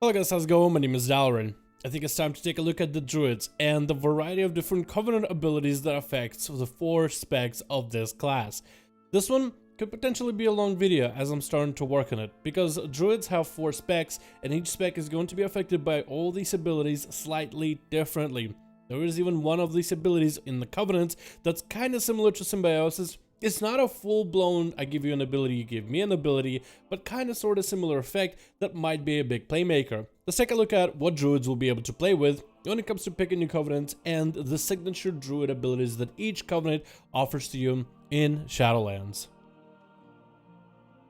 Hello guys, how's it going? My name is Dalaran. I think it's time to take a look at the Druids and the variety of different Covenant abilities that affects the 4 specs of this class. This one could potentially be a long video as I'm starting to work on it, because Druids have 4 specs and each spec is going to be affected by all these abilities slightly differently. There is even one of these abilities in the Covenants that's kind of similar to Symbiosis. It's not a full-blown, I give you an ability, you give me an ability, but kind of sort of similar effect that might be a big playmaker. Let's take a look at what Druids will be able to play with when it comes to picking new Covenants and the signature Druid abilities that each Covenant offers to you in Shadowlands.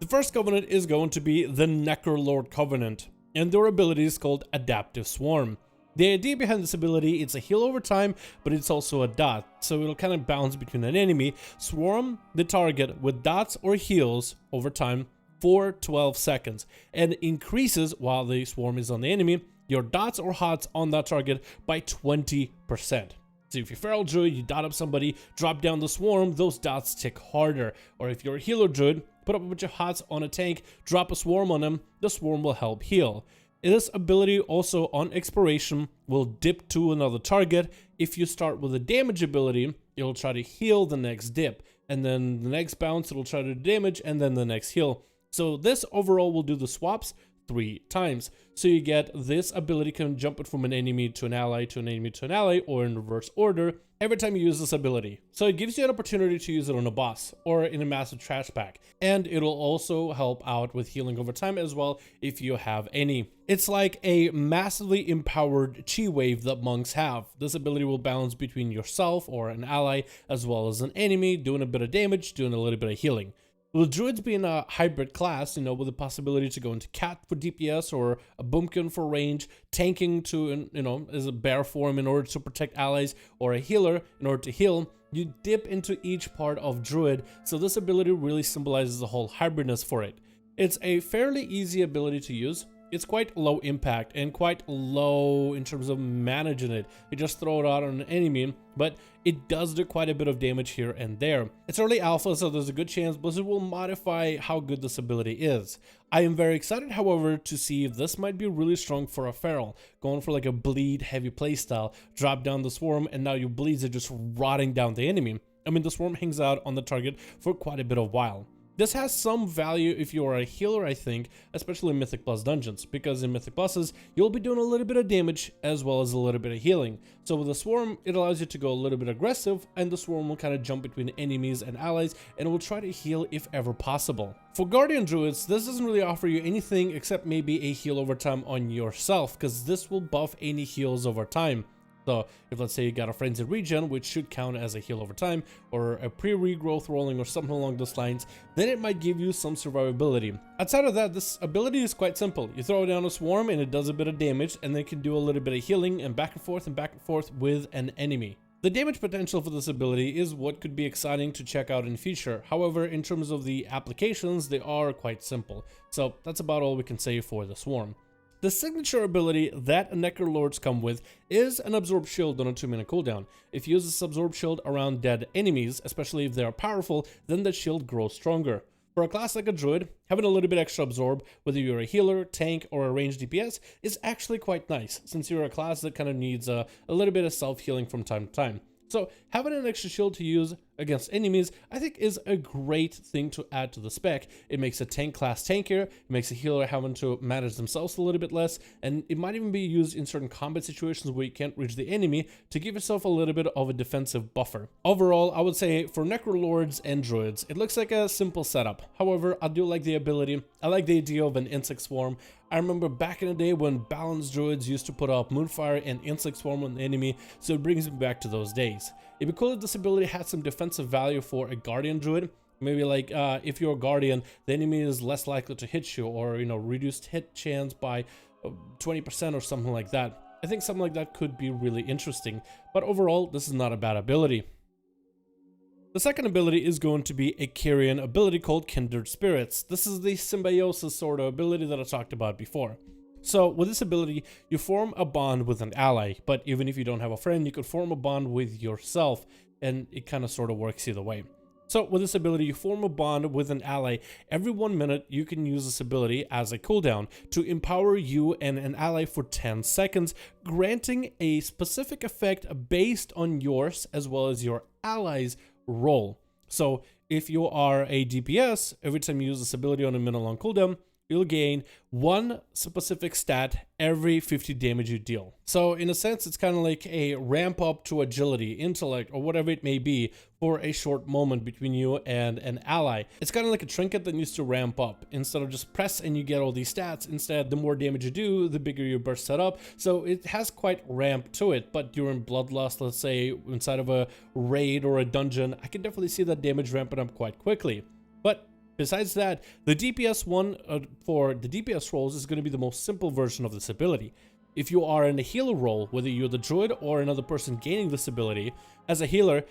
The first Covenant is going to be the Neckerlord Covenant, and their ability is called Adaptive Swarm. The idea behind this ability, it's a heal over time, but it's also a dot, so it'll kind of bounce between an enemy, swarm the target with dots or heals over time for 12 seconds, and increases while the swarm is on the enemy, your dots or hots on that target by 20%. So if you're Feral Druid, you dot up somebody, drop down the swarm, those dots tick harder. Or if you're a Healer Druid, put up a bunch of hots on a tank, drop a swarm on them, the swarm will help heal. This ability also on expiration will dip to another target. If you start with a damage ability, it'll try to heal the next dip, and then the next bounce it'll try to damage, and then the next heal. So this overall will do the swaps 3 times. So you get this ability can jump it from an enemy to an ally to an enemy to an ally, or in reverse order every time you use this ability. So it gives you an opportunity to use it on a boss or in a massive trash pack, and it'll also help out with healing over time as well if you have any. It's like a massively empowered chi wave that monks have. This ability will balance between yourself or an ally as well as an enemy, doing a bit of damage, doing a little bit of healing. With Druids being a hybrid class, with the possibility to go into Cat for DPS or a Boomkin for range, tanking to, as a bear form in order to protect allies, or a healer in order to heal, you dip into each part of Druid, so this ability really symbolizes the whole hybridness for it. It's a fairly easy ability to use. It's quite low impact and quite low in terms of managing it. You just throw it out on an enemy, but it does do quite a bit of damage here and there. It's early alpha, so there's a good chance Blizzard will modify how good this ability is. I am very excited, however, to see if this might be really strong for a Feral, going for like a bleed heavy playstyle, drop down the swarm, and now your bleeds are just rotting down the enemy. I mean, the swarm hangs out on the target for quite a bit of while. This has some value if you are a healer, I think, especially in Mythic Plus dungeons, because in Mythic Pluses, you'll be doing a little bit of damage as well as a little bit of healing. So with the Swarm, it allows you to go a little bit aggressive, and the Swarm will kind of jump between enemies and allies, and will try to heal if ever possible. For Guardian Druids, this doesn't really offer you anything except maybe a heal over time on yourself, because this will buff any heals over time. So if let's say you got a frenzied regen, which should count as a heal over time, or a pre-regrowth rolling or something along those lines, then it might give you some survivability. Outside of that, this ability is quite simple. You throw down a swarm and it does a bit of damage, and then can do a little bit of healing and back and forth with an enemy. The damage potential for this ability is what could be exciting to check out in future. However, in terms of the applications, they are quite simple. So that's about all we can say for the swarm. The signature ability that Neckerlords come with is an Absorb Shield on a 2-minute cooldown. If you use this Absorb Shield around dead enemies, especially if they are powerful, then the shield grows stronger. For a class like a Druid, having a little bit extra Absorb, whether you're a healer, tank, or a ranged DPS, is actually quite nice, since you're a class that kind of needs a little bit of self-healing from time to time. So having an extra shield to use against enemies, I think, is a great thing to add to the spec. It makes a tank class tankier, it makes a healer having to manage themselves a little bit less, and it might even be used in certain combat situations where you can't reach the enemy to give yourself a little bit of a defensive buffer. Overall, I would say for Neckerlords and Druids, it looks like a simple setup. However, I do like the ability. I like the idea of an insect swarm. I remember back in the day when balanced Druids used to put up Moonfire and Insect Swarm on the enemy, so it brings me back to those days. It'd be cool if this ability had some defensive value for a Guardian Druid. Maybe like if you're a Guardian, the enemy is less likely to hit you, or reduced hit chance by 20% or something like that. I think something like that could be really interesting, but overall, this is not a bad ability. The second ability is going to be a Kyrian ability called Kindred Spirits. This is the symbiosis sort of ability that I talked about before. So with this ability, you form a bond with an ally, but even if you don't have a friend, you could form a bond with yourself, and it kind of sort of works either way. So with this ability, you form a bond with an ally. Every 1 minute, you can use this ability as a cooldown to empower you and an ally for 10 seconds, granting a specific effect based on yours as well as your ally's role. So if you are a DPS, every time you use this ability on a minute-long cooldown, you'll gain one specific stat every 50 damage you deal. So in a sense, it's kind of like a ramp up to agility, intellect, or whatever it may be for a short moment between you and an ally. It's kind of like a trinket that needs to ramp up. Instead of just press and you get all these stats, instead the more damage you do, the bigger your burst set up. So it has quite ramp to it, but during Bloodlust, let's say inside of a raid or a dungeon, I can definitely see that damage ramping up quite quickly. But besides that, the DPS one for the DPS roles is going to be the most simple version of this ability. If you are in a healer role, whether you're the druid or another person gaining this ability, as a healer,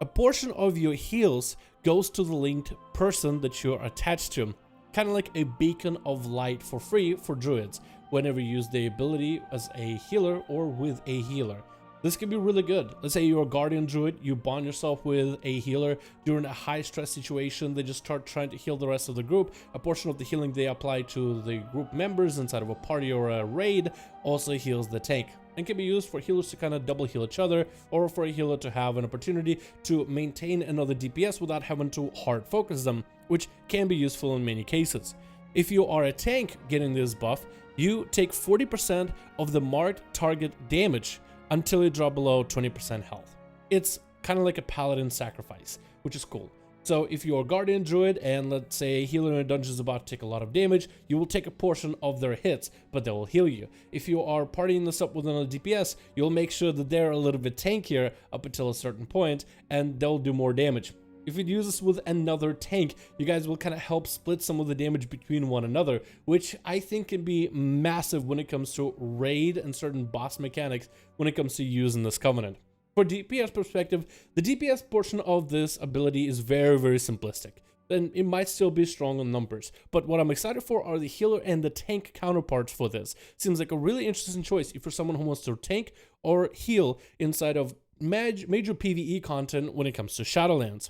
a portion of your heals goes to the linked person that you're attached to. Kind of like a beacon of light for free for druids, whenever you use the ability as a healer or with a healer. This can be really good. Let's say you're a guardian druid, you bond yourself with a healer during a high stress situation, they just start trying to heal the rest of the group. A portion of the healing they apply to the group members inside of a party or a raid also heals the tank, and can be used for healers to kind of double heal each other, or for a healer to have an opportunity to maintain another DPS without having to hard focus them, which can be useful in many cases. If you are a tank getting this buff, you take 40% of the marked target damage until you drop below 20% health. It's kind of like a paladin sacrifice, which is cool. So if you're a guardian druid and let's say a healer in a dungeon is about to take a lot of damage, you will take a portion of their hits, but they will heal you. If you are partying this up with another DPS, you'll make sure that they're a little bit tankier up until a certain point, and they'll do more damage. If you use this with another tank, you guys will kind of help split some of the damage between one another, which I think can be massive when it comes to raid and certain boss mechanics when it comes to using this covenant. For DPS perspective, the DPS portion of this ability is very, very simplistic. Then it might still be strong on numbers, but what I'm excited for are the healer and the tank counterparts for this. Seems like a really interesting choice if you're someone who wants to tank or heal inside of major PvE content when it comes to Shadowlands.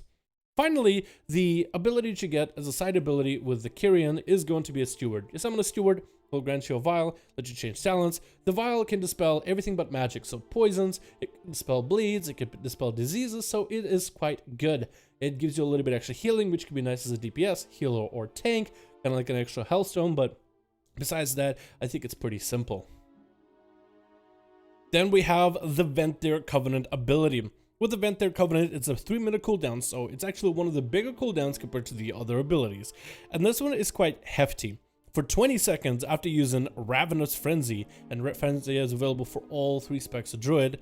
Finally, the ability to get as a side ability with the Kyrian is going to be a steward. You summon a steward, will grant you a vial, let you change talents. The vial can dispel everything but magic, so poisons, it can dispel bleeds, it can dispel diseases, so it is quite good. It gives you a little bit extra healing, which can be nice as a DPS, healer, or tank, kind of like an extra health stone, but besides that, I think it's pretty simple. Then we have the Fae Covenant ability. With the Fae Covenant, it's a 3-minute cooldown, so it's actually one of the bigger cooldowns compared to the other abilities. And this one is quite hefty. For 20 seconds after using Ravenous Frenzy, and Frenzy is available for all 3 specs of Druid,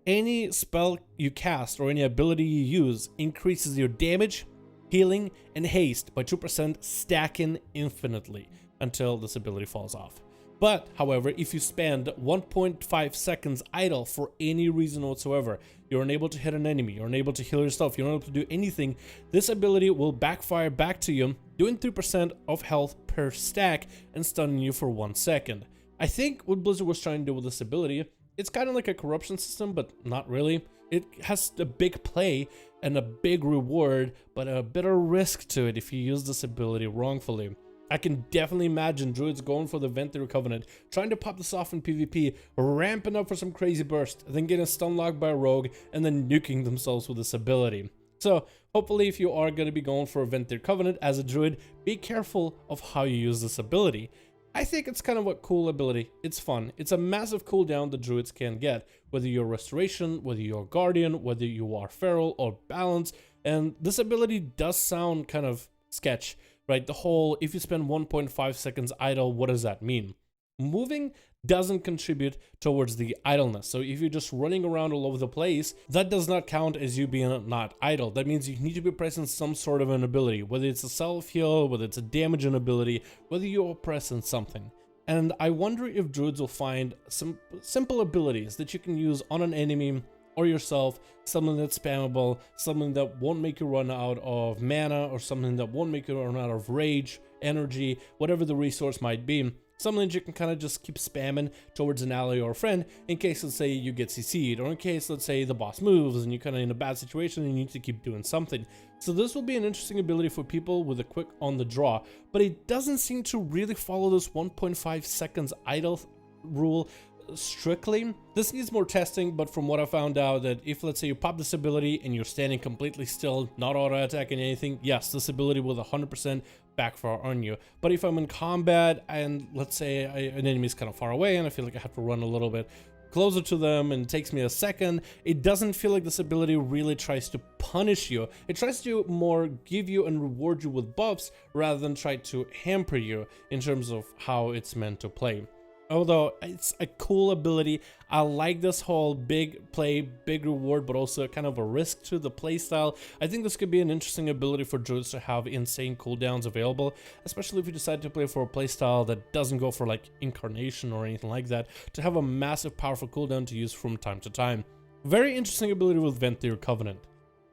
any spell you cast or any ability you use increases your damage, healing, and haste by 2%, stacking infinitely until this ability falls off. But, however, if you spend 1.5 seconds idle for any reason whatsoever, you're unable to hit an enemy, you're unable to heal yourself, you're unable to do anything, this ability will backfire back to you, doing 3% of health per stack and stunning you for 1 second. I think what Blizzard was trying to do with this ability, it's kind of like a corruption system, but not really. It has a big play and a big reward, but a bit of risk to it if you use this ability wrongfully. I can definitely imagine druids going for the Fae Covenant, trying to pop this off in PvP, ramping up for some crazy burst, then getting stun locked by a rogue, and then nuking themselves with this ability. So hopefully if you are going to be going for a Fae Covenant as a druid, be careful of how you use this ability. I think it's kind of a cool ability. It's fun. It's a massive cooldown the druids can get, whether you're Restoration, whether you're Guardian, whether you are Feral or Balance, and this ability does sound kind of sketch. Right, the whole, if you spend 1.5 seconds idle, what does that mean? Moving doesn't contribute towards the idleness. So if you're just running around all over the place, that does not count as you being not idle. That means you need to be pressing some sort of an ability, whether it's a self-heal, whether it's a damaging ability, whether you're pressing something. And I wonder if druids will find some simple abilities that you can use on an enemy or yourself, something that's spammable, something that won't make you run out of mana, or something that won't make you run out of rage, energy, whatever the resource might be, Some lanes you can kind of just keep spamming towards an ally or a friend in case, let's say, you get CC'd, or in case, let's say, the boss moves and you're kind of in a bad situation and you need to keep doing something. So this will be an interesting ability for people with a quick on the draw, but it doesn't seem to really follow this 1.5 seconds idle rule strictly. This needs more testing, but from what I found out, that if, let's say, you pop this ability and you're standing completely still, not auto attacking anything, yes, this ability will 100% backfire on you. But if I'm in combat and, let's say, an enemy is kind of far away and I feel like I have to run a little bit closer to them and it takes me a second, it doesn't feel like this ability really tries to punish you. It tries to more give you and reward you with buffs rather than try to hamper you in terms of how it's meant to play. Although it's a cool ability, I like this whole big play, big reward, but also kind of a risk to the playstyle. I think this could be an interesting ability for druids to have insane cooldowns available, especially if you decide to play for a playstyle that doesn't go for like incarnation or anything like that, to have a massive powerful cooldown to use from time to time. Very interesting ability with Fae Covenant.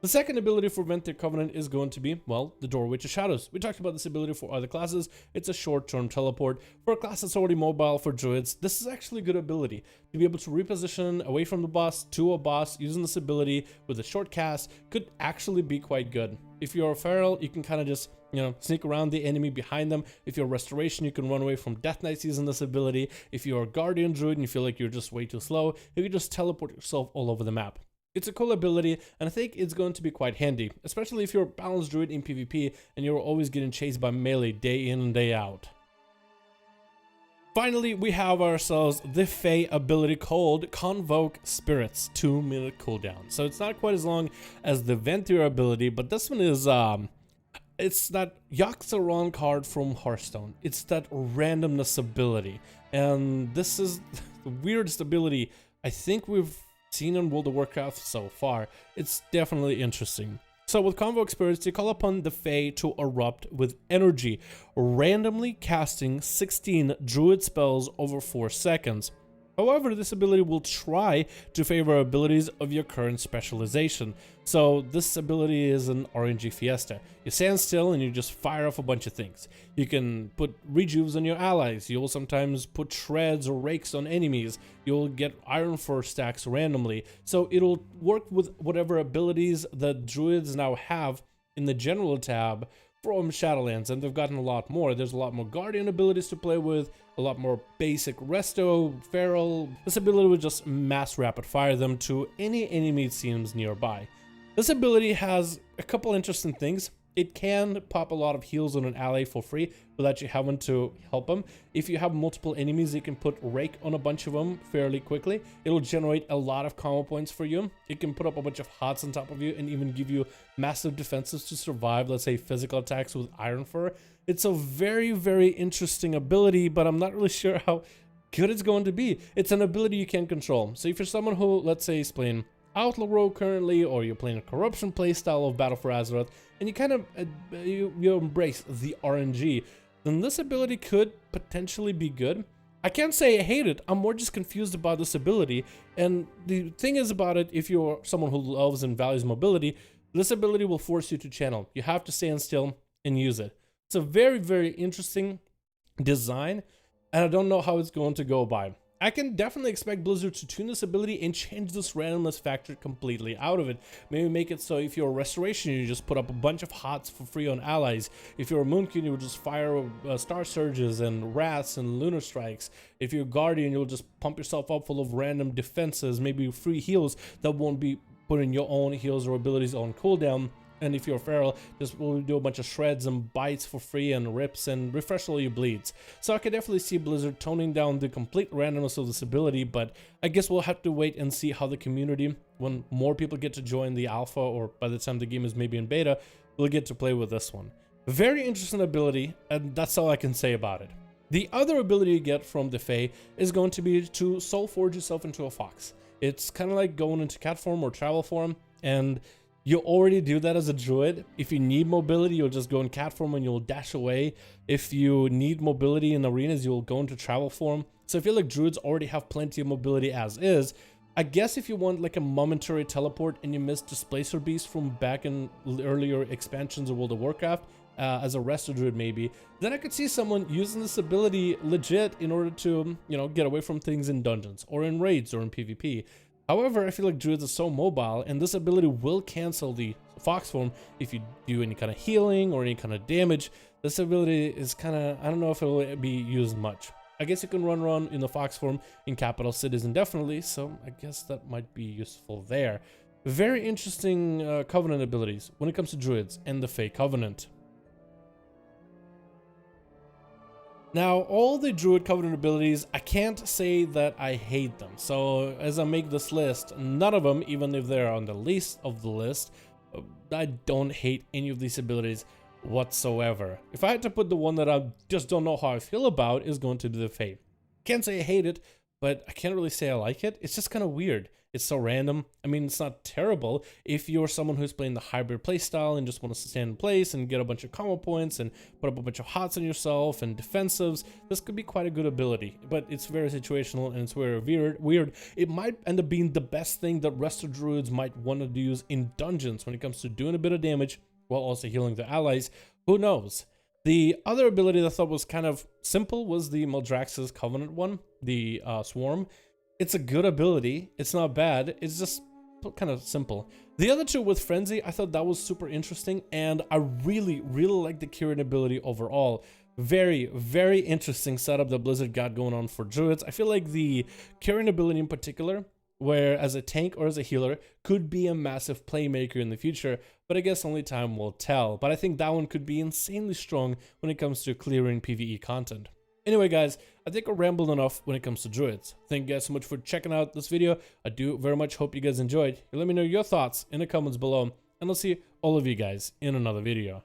The second ability for Fae Covenant is going to be, well, the Doorway to Shadows. We talked about this ability for other classes. It's a short-term teleport. For a class that's already mobile for druids, this is actually a good ability. To be able to reposition away from the boss to a boss using this ability with a short cast could actually be quite good. If you're a feral, you can kind of just, you know, sneak around the enemy behind them. If you're Restoration, you can run away from Death Knights using this ability. If you're a Guardian Druid and you feel like you're just way too slow, you can just teleport yourself all over the map. It's a cool ability, and I think it's going to be quite handy, especially if you're a balanced druid in PvP and you're always getting chased by melee day in and day out. Finally, we have ourselves the Fae ability called Kindred Spirits, 2-minute cooldown. So it's not quite as long as the Ventir ability, but this one is, it's that Yaxaron card from Hearthstone. It's that randomness ability, and this is the weirdest ability I think we've seen in World of Warcraft so far. It's definitely interesting. So with Kindred Spirits, you call upon the Fae to erupt with energy, randomly casting 16 druid spells over 4 seconds. However, this ability will try to favor abilities of your current specialization. So this ability is an RNG fiesta. You stand still and you just fire off a bunch of things. You can put rejuves on your allies. You'll sometimes put shreds or rakes on enemies. You'll get Iron Fur stacks randomly. So it'll work with whatever abilities the druids now have in the general tab from Shadowlands, and they've gotten a lot more. There's a lot more Guardian abilities to play with, a lot more basic Resto, Feral. This ability will just mass rapid fire them to any enemy it seems nearby. This ability has a couple interesting things. It can pop a lot of heals on an ally for free without you having to help them. If you have multiple enemies, you can put Rake on a bunch of them fairly quickly. It'll generate a lot of combo points for you. It can put up a bunch of HOTS on top of you and even give you massive defenses to survive, let's say, physical attacks with Iron Fur. It's a very, very interesting ability, but I'm not really sure how good it's going to be. It's an ability you can control. So if you're someone who, let's say, is playing Outlaw rogue currently, or you're playing a corruption playstyle of Battle for Azeroth, and you kind of you embrace the RNG, then this ability could potentially be good. I can't say I hate it. I'm more just confused about this ability. And the thing is about it, if you're someone who loves and values mobility, this ability will force you to channel. You have to stand still and use it. It's a very, very interesting design, and I don't know how it's going to go by. I can definitely expect Blizzard to tune this ability and change this randomness factor completely out of it. Maybe make it so if you're a Restoration, you just put up a bunch of HOTS for free on allies. If you're a Moonkin, you'll just fire Star Surges and Wraths and Lunar Strikes. If you're a Guardian, you'll just pump yourself up full of random defenses, maybe free heals that won't be putting your own heals or abilities on cooldown. And if you're feral, just will do a bunch of shreds and bites for free and rips and refresh all your bleeds. So I could definitely see Blizzard toning down the complete randomness of this ability, but I guess we'll have to wait and see how the community, when more people get to join the alpha, or by the time the game is maybe in beta, will get to play with this one. Very interesting ability, and that's all I can say about it. The other ability you get from the Fae is going to be to soul forge yourself into a fox. It's kind of like going into cat form or travel form, and you already do that as a druid. If you need mobility, you'll just go in cat form and you'll dash away. If you need mobility in arenas, you'll go into travel form. So I feel like druids already have plenty of mobility as is. I guess if you want like a momentary teleport and you miss Displacer Beast from back in earlier expansions of World of Warcraft, as a Resto Druid maybe, then I could see someone using this ability legit in order to, you know, get away from things in dungeons or in raids or in PvP. However, I feel like Druids are so mobile, and this ability will cancel the Fox form if you do any kind of healing or any kind of damage. This ability is kind of, I don't know if it will be used much. I guess you can run in the Fox form in capital cities indefinitely, so I guess that might be useful there. Very interesting Covenant abilities when it comes to Druids and the Fae Covenant. Now, all the Druid Covenant abilities, I can't say that I hate them. So, as I make this list, none of them, even if they're on the least of the list, I don't hate any of these abilities whatsoever. If I had to put the one that I just don't know how I feel about, is going to be the Fae. Can't say I hate it, but I can't really say I like it. It's just kind of weird. It's so random. I mean, it's not terrible if you're someone who's playing the hybrid playstyle and just want to stand in place and get a bunch of combo points and put up a bunch of hots on yourself and defensives. This could be quite a good ability, but it's very situational and it's very weird. It might end up being the best thing that Resto Druids might want to use in dungeons when it comes to doing a bit of damage while also healing the allies. Who knows? The other ability that I thought was kind of simple was the Maldraxxus Covenant one, the Swarm. It's a good ability. It's not bad. It's just kind of simple. The other two with Frenzy, I thought that was super interesting, and I really like the curing ability overall. Very interesting setup that Blizzard got going on for Druids. I feel like the curing ability in particular, where as a tank or as a healer, could be a massive playmaker in the future, but I guess only time will tell. But I think that one could be insanely strong when it comes to clearing PvE content. Anyway, guys, I think I rambled enough when it comes to Druids. Thank you guys so much for checking out this video. I do very much hope you guys enjoyed. Let me know your thoughts in the comments below, and I'll see all of you guys in another video.